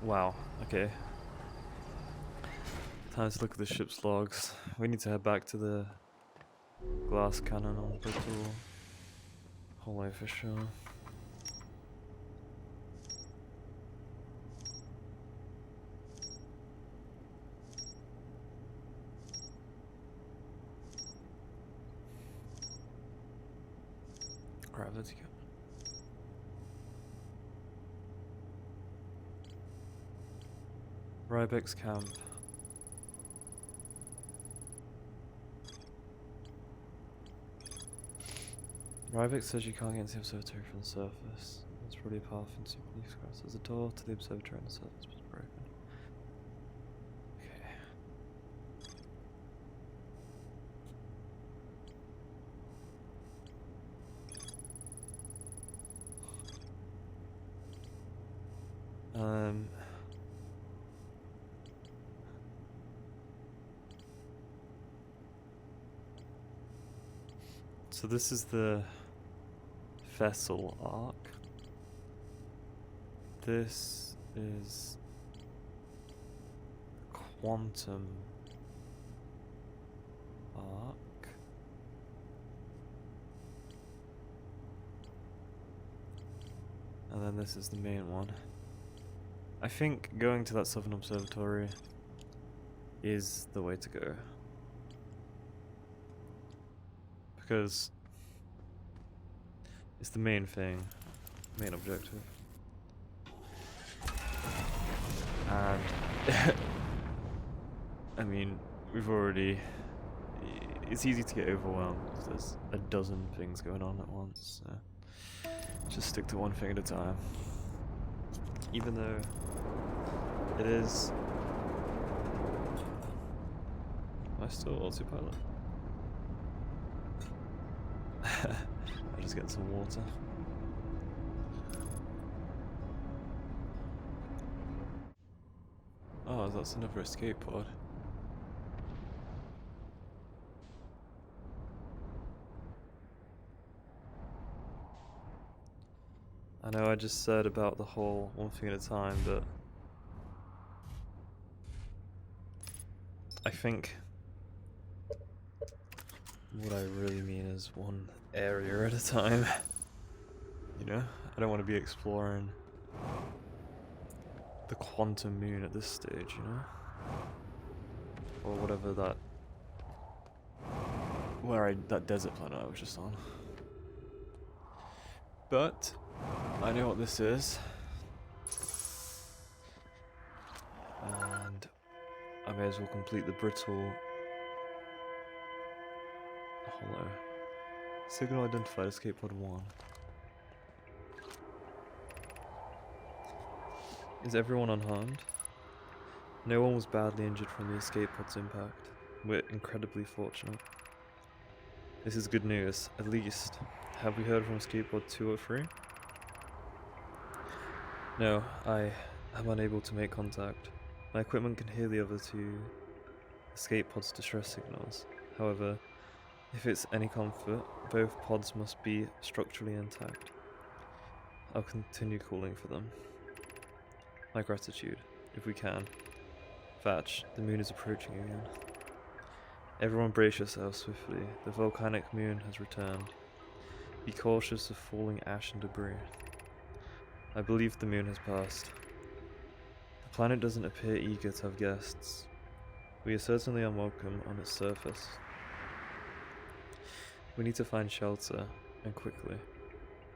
Wow, okay. Time to look at the ship's logs. We need to head back to the glass cannon on Brittle Hollow for sure. Alright, let's go. Rybeck's camp. Rybeck says you can't get into the observatory from the surface. It's probably a path into police grass. There's a door to the observatory on the surface, but it's broken. Okay. So this is the vessel arc. This is quantum arc. And then this is the main one. I think going to that southern observatory is the way to go. Because it's the main thing, main objective. And I mean, it's easy to get overwhelmed because there's a dozen things going on at once, so just stick to one thing at a time. Even though it is... Am I still autopilot? I'll just get some water. Oh, that's another escape pod. I know I just said about the whole one thing at a time, but I think what I really mean is one area at a time. You know, I don't want to be exploring the quantum moon at this stage, you know? Or whatever that desert planet I was just on. But I know what this is. And I may as well complete the Brittle Hollow. Signal identified, escape pod 1. Is everyone unharmed? No one was badly injured from the escape pod's impact. We're incredibly fortunate. This is good news, at least. Have we heard from escape pod 2 or 3? No, I am unable to make contact. My equipment can hear the other two escape pods' distress signals. However, if it's any comfort, both pods must be structurally intact. I'll continue calling for them. My gratitude, if we can. Vatch, the moon is approaching again. Everyone brace yourselves swiftly. The volcanic moon has returned. Be cautious of falling ash and debris. I believe the moon has passed. The planet doesn't appear eager to have guests. We are certainly unwelcome on its surface. We need to find shelter, and quickly.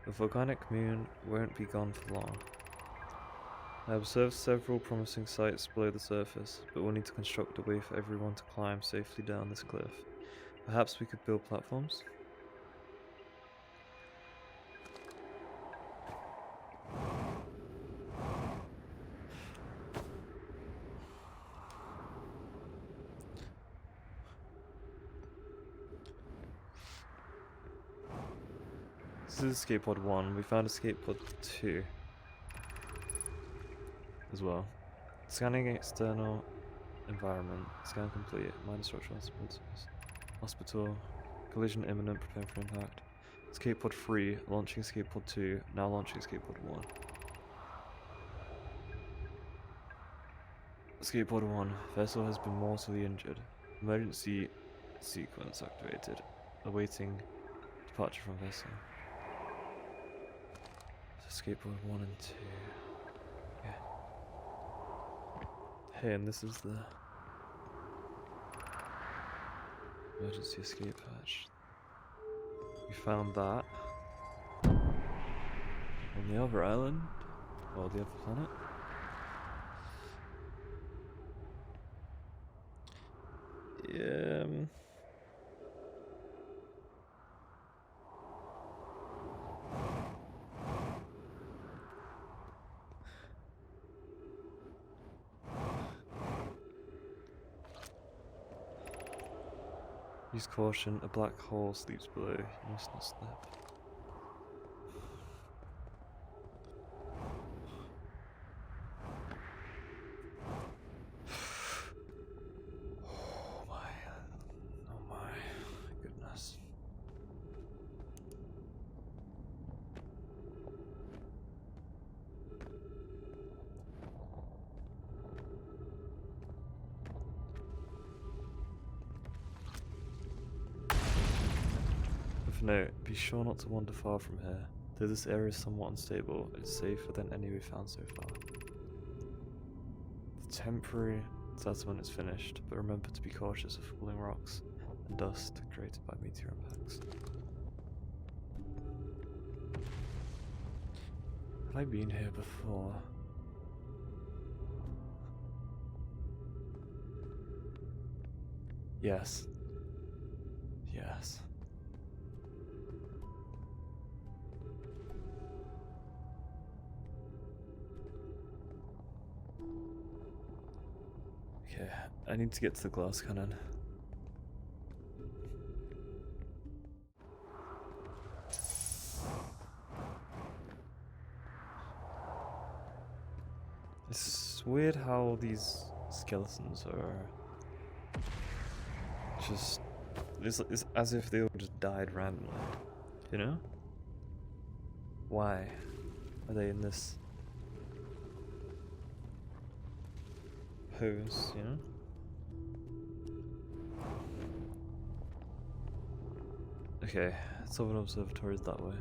The volcanic moon won't be gone for long. I observed several promising sites below the surface, but we'll need to construct a way for everyone to climb safely down this cliff. Perhaps we could build platforms? This is escape pod 1. We found escape pod 2 as well. Scanning external environment. Scan complete. Minor structural hospital. Collision imminent. Prepare for impact. Escape pod 3. Launching escape pod 2. Now launching escape pod 1. Skateboard 1. Vessel has been mortally injured. Emergency sequence activated. Awaiting departure from vessel. So skateboard 1 and 2. Yeah. Hey, and this is the emergency escape hatch. We found that on the other island, or the other planet. Yeah. Use caution, a black hole sleeps below. You must not step. Oh my goodness. With note, be sure not to wander far from here. Though this area is somewhat unstable, it's safer than any we've found so far. The temporary settlement is finished, but remember to be cautious of falling rocks and dust created by meteor impacts. Have I been here before? Yes. Yes. Okay, I need to get to the glass cannon. It's weird how these skeletons are just... It's as if they all just died randomly, you know? Why are they in this pose, you know? Okay, Southern Observatory is that way.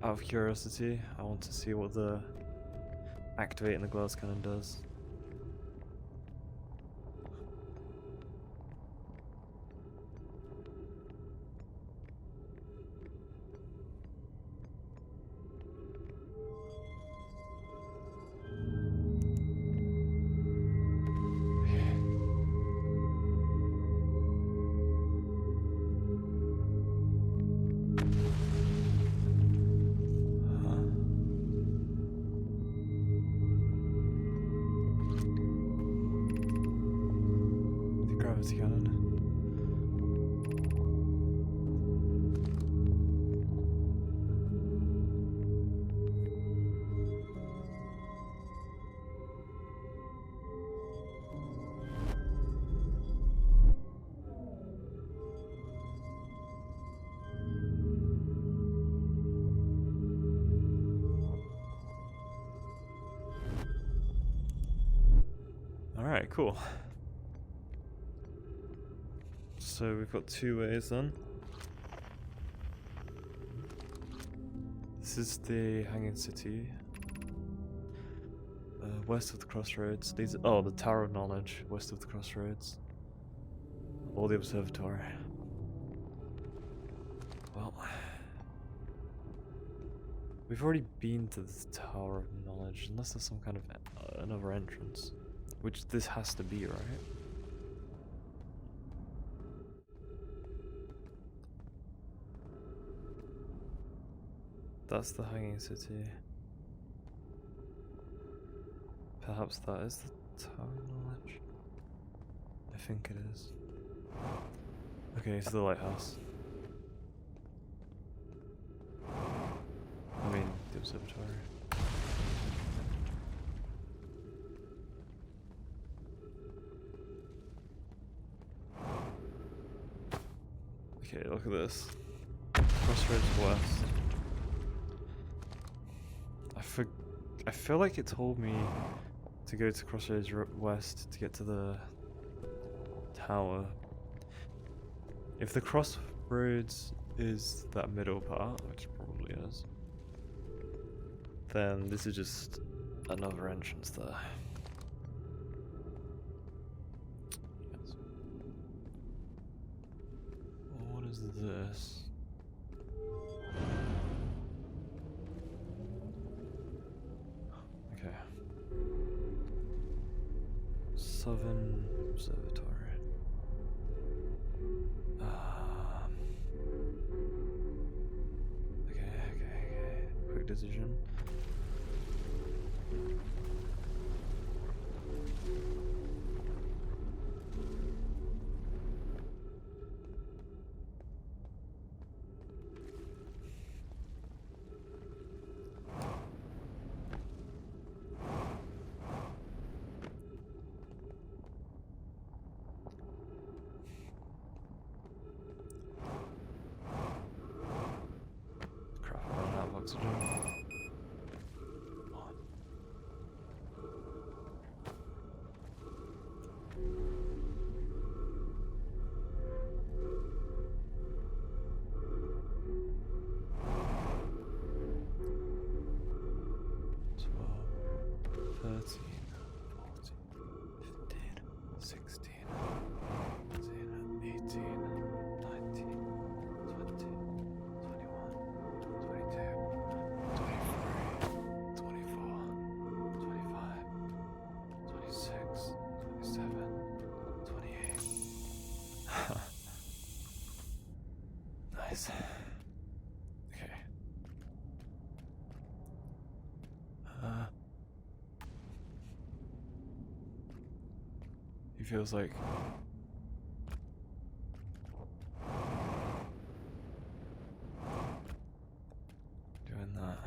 Out of curiosity, I want to see what the activating the glass cannon does. Cannon. All right, cool. So we've got two ways then. This is the Hanging City. West of the crossroads. These the Tower of Knowledge, west of the crossroads. Or the Observatory. Well, we've already been to the Tower of Knowledge, unless there's some kind of another entrance. Which this has to be, right? That's the Hanging City. Perhaps that is the Tower of Knowledge? I think it is. Okay, it's the lighthouse. I mean, the observatory. Okay, look at this. Crossroads west. I feel like it told me to go to Crossroads West to get to the tower. If the crossroads is that middle part, which it probably is, then this is just another entrance there. Yes. What is this? Okay. Southern Observatory. Okay. Quick decision. Crap, I'm running out of oxygen. Nice. Okay. He feels like doing that.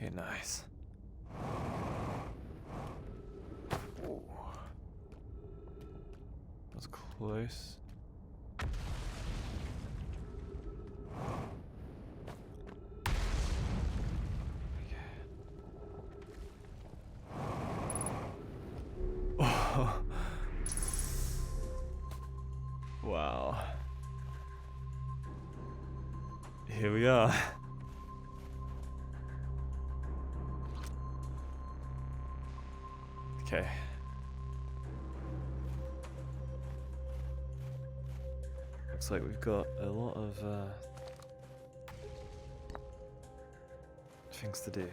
Okay, nice. Ooh. That was close. Oh. Wow. Here we are. Okay. Looks like we've got a lot of things to do.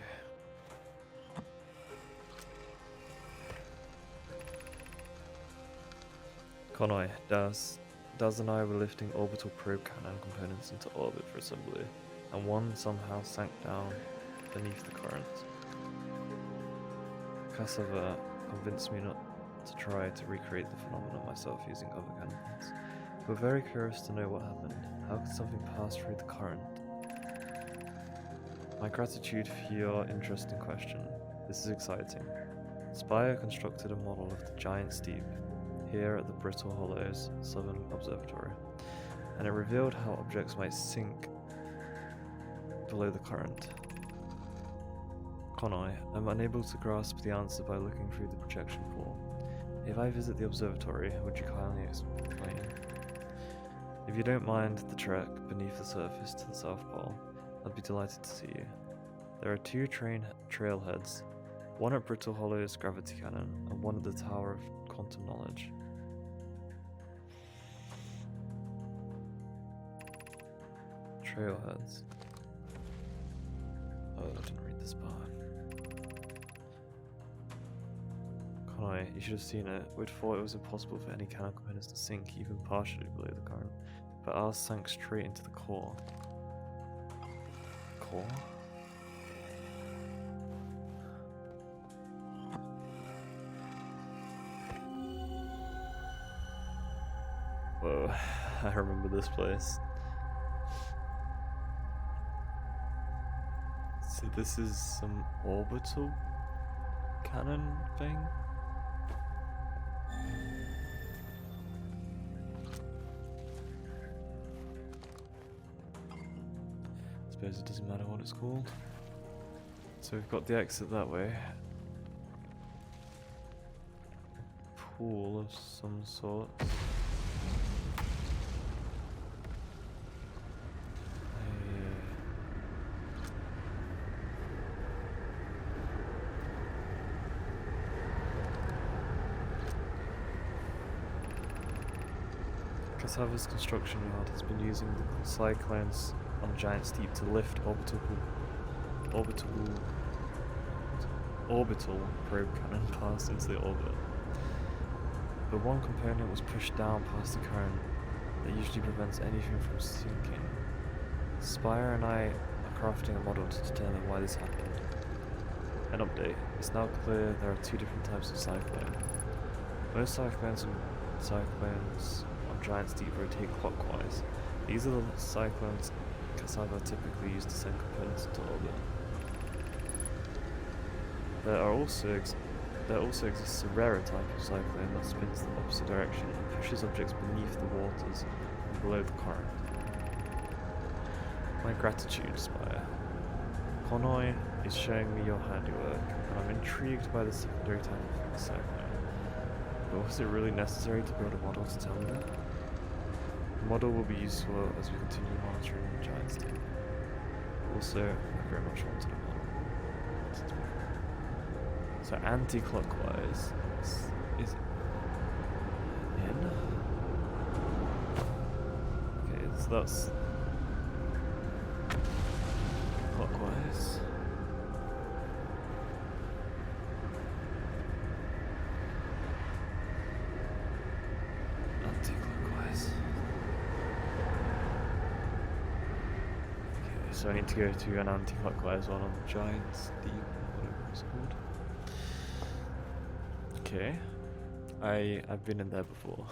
Conway, Daz and I were lifting orbital probe cannon components into orbit for assembly, and one somehow sank down beneath the current. Cassava convinced me not to try to recreate the phenomenon myself using other cannons. We're very curious to know what happened. How could something pass through the current? My gratitude for your interesting question. This is exciting. Spire constructed a model of the Gian'ts deep here at the Brittle Hollows Southern Observatory, and it revealed how objects might sink below the current. Conway, I'm unable to grasp the answer by looking through the projection pool. If I visit the observatory, would you kindly explain? If you don't mind the trek beneath the surface to the South Pole, I'd be delighted to see you. There are two trailheads, one at Brittle Hollow's gravity cannon, and one at the Tower of Quantum Knowledge. Trailheads. Oh, I didn't read this part. Conway, you should have seen it. We'd thought it was impossible for any cannon components to sink even partially below the current, but ours sank straight into the core. Core? Whoa, I remember this place. So this is some orbital cannon thing? I suppose it doesn't matter what it's called. So we've got the exit that way. Pool of some sort. Cassava's construction yard has been using the cyclones on Gian'ts Deep to lift orbital probe cannon past into the orbit. But one component was pushed down past the current that usually prevents anything from sinking. Spire and I are crafting a model to determine why this happened. An update. It's now clear there are two different types of cyclone. Most cyclones on Gian'ts Deep rotate clockwise. These are the cyclones Cassava typically used to send components into orbit. There also exists a rarer type of cyclone that spins the opposite direction and pushes objects beneath the waters and below the current. My gratitude, Spire. Konoi is showing me your handiwork, and I'm intrigued by the secondary type of cyclone. But was it really necessary to build a model to tell me that? The model will be useful as we continue monitoring Gian'ts Deep. Also, I very much wanted a model. So anti-clockwise is in. Okay, so that's clockwise. Anti-clockwise. Okay, so I need to go to an anti-clockwise one on Gian'ts Deep, whatever it's called. Okay, I've been in there before.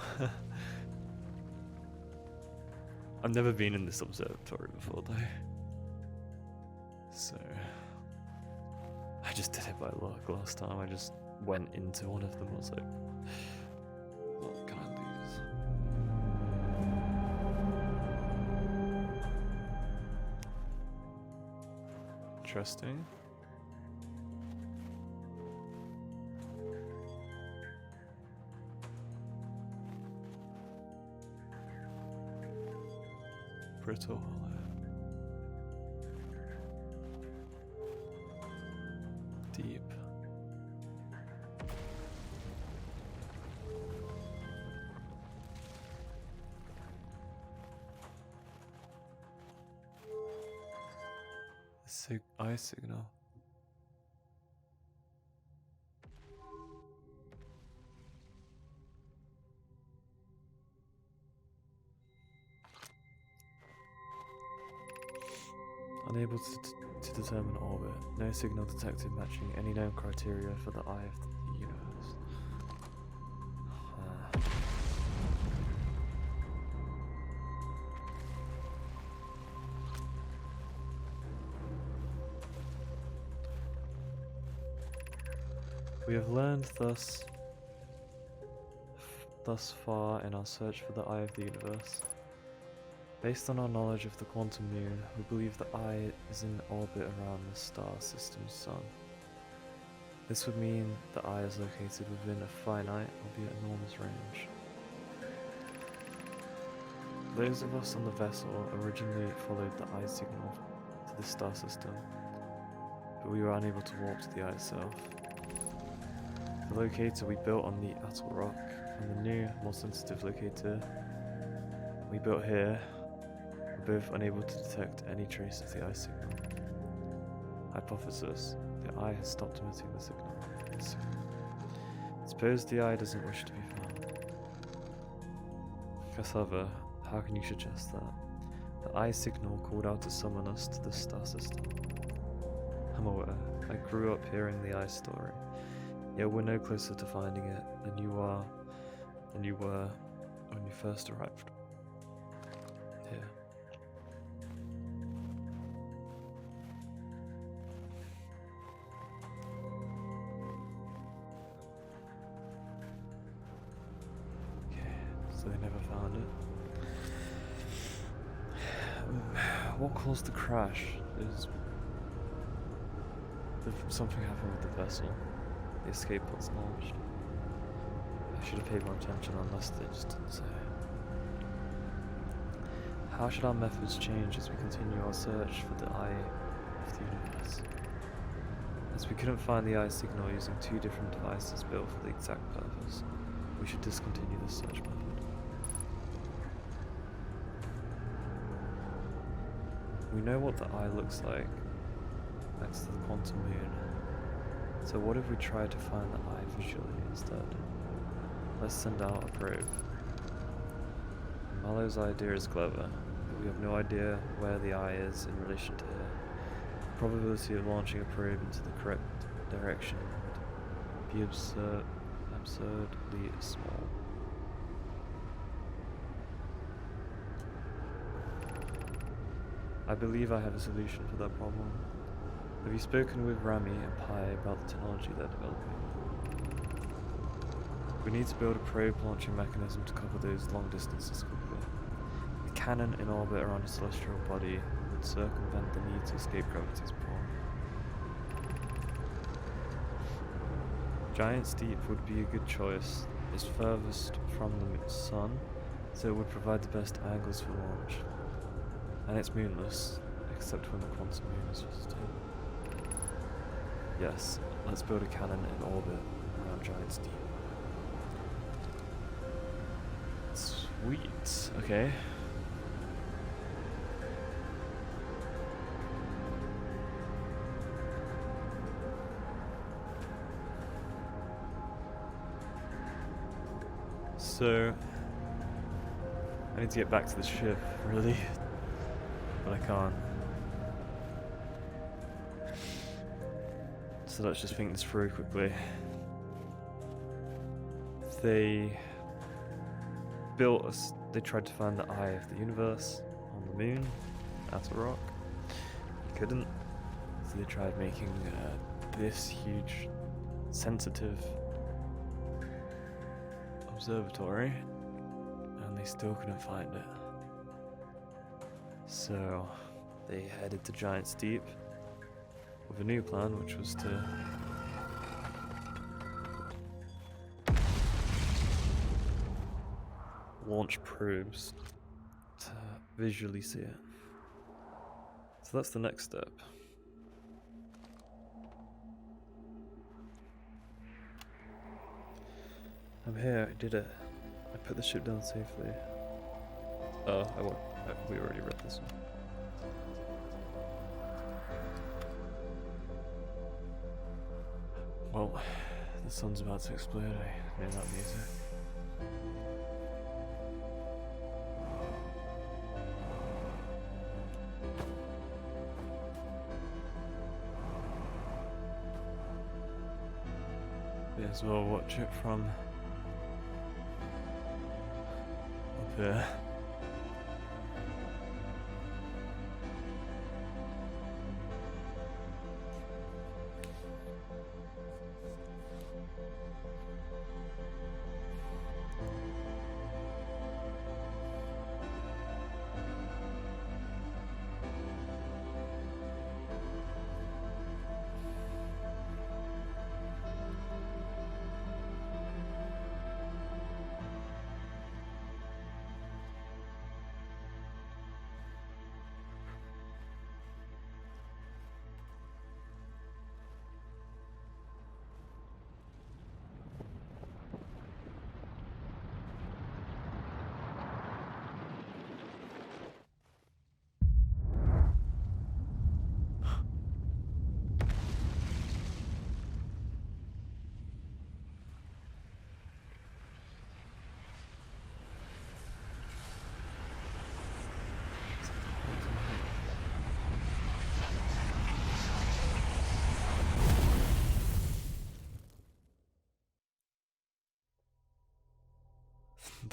I've never been in this observatory before though. So I just did it by luck last time. I just went into one of them. I was like, what can I lose? Interesting. Brittle hollow. Deep. Eye signal. Unable to determine orbit. No signal detected matching any known criteria for the eye of the universe. We have learned thus far in our search for the eye of the universe. Based on our knowledge of the quantum moon, we believe the eye is in orbit around the star system's sun. This would mean the eye is located within a finite, albeit enormous range. Those of us on the vessel originally followed the eye signal to the star system, but we were unable to warp to the eye itself. The locator we built on the Atoll Rock, and the new, more sensitive locator we built here, were both unable to detect any trace of the eye signal. Hypothesis: the eye has stopped emitting the signal. Suppose the eye doesn't wish to be found. Cassava, how can you suggest that? The eye signal called out to summon us to the star system. I'm aware. I grew up hearing the eye story. Yet we're no closer to finding it than you were when you first arrived here. Okay, so they never found it. What caused the crash? Something happened with the vessel. The escape pods launched. I should have paid more attention unless they just didn't say. How should our methods change as we continue our search for the eye of the universe? As we couldn't find the eye signal using two different devices built for the exact purpose, we should discontinue this search method. We know what the eye looks like next to the quantum moon, so what if we try to find the eye visually instead? Let's send out a probe. Mallow's idea is clever, but we have no idea where the eye is in relation to here. The probability of launching a probe into the correct direction would be absurdly small. I believe I have a solution for that problem. Have you spoken with Rami and Pi about the technology they're developing? We need to build a probe launching mechanism to cover those long distances quickly. A cannon in orbit around a celestial body would circumvent the need to escape gravity's pull. Gian'ts Deep would be a good choice. It's furthest from the sun, so it would provide the best angles for launch. And it's moonless, except when the quantum moon is visited. Yes, let's build a cannon in orbit around Gian'ts Deep. Sweet, okay. So, I need to get back to the ship, really, but I can't. So let's just think this through quickly. They tried to find the eye of the universe on the moon, at a rock. They couldn't, so they tried making this huge, sensitive observatory, and they still couldn't find it. So they headed to Gian'ts Deep with a new plan, which was to launch probes to visually see it. So that's the next step. I'm here, I did it. I put the ship down safely. Oh, we already read this one. Well, the sun's about to explode, I made that music. May as well watch it from up here.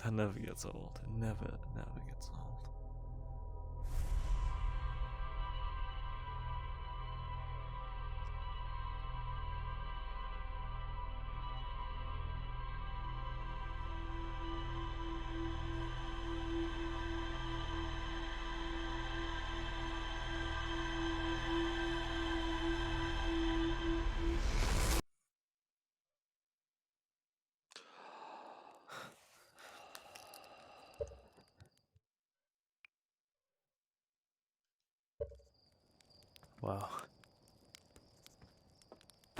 That never gets old. It never gets old. Wow.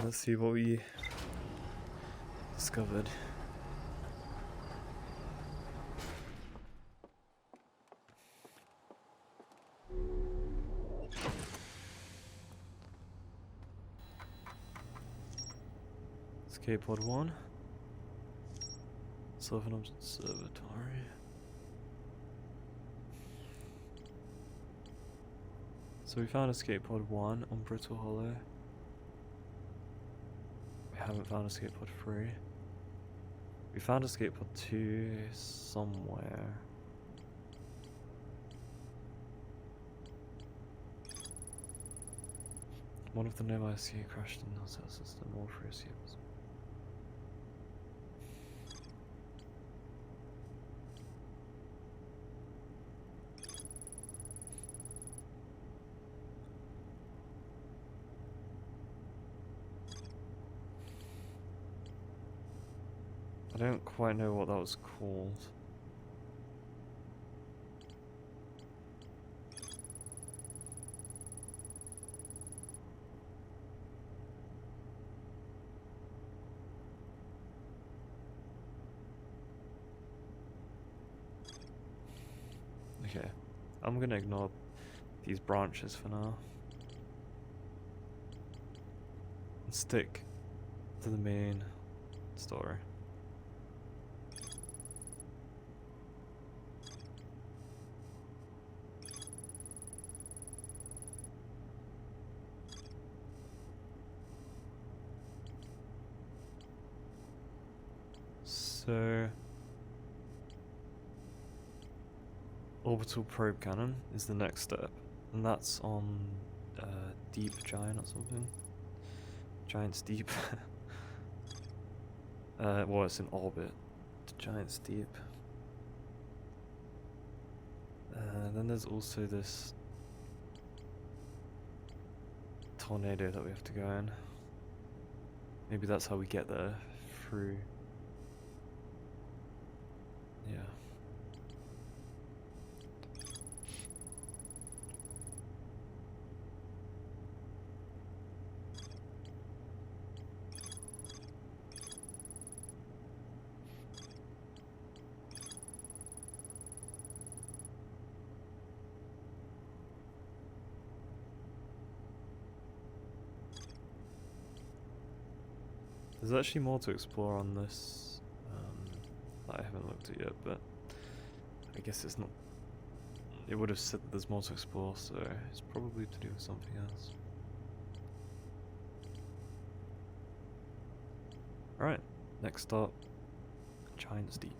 Let's see what we discovered. Escape pod 1. Southern Observatory. So we found escape pod 1 on Brittle Hollow. We haven't found escape pod 3. We found escape pod 2 somewhere. One of the nearby escape crashed in the hotel system, all 3 escapes. I don't quite know what that was called. Okay, I'm gonna ignore these branches for now. And stick to the main story. So, orbital probe cannon is the next step, and that's on Deep Giant or something. Giant's Deep. Well, it's in orbit. Giant's Deep. Then there's also this tornado that we have to go in. Maybe that's how we get there through. Yeah. There's actually more to explore on this that I haven't looked at yet, but I guess it's not. It would have said that there's more to explore, so it's probably to do with something else. Alright, next stop, Giant's Deep.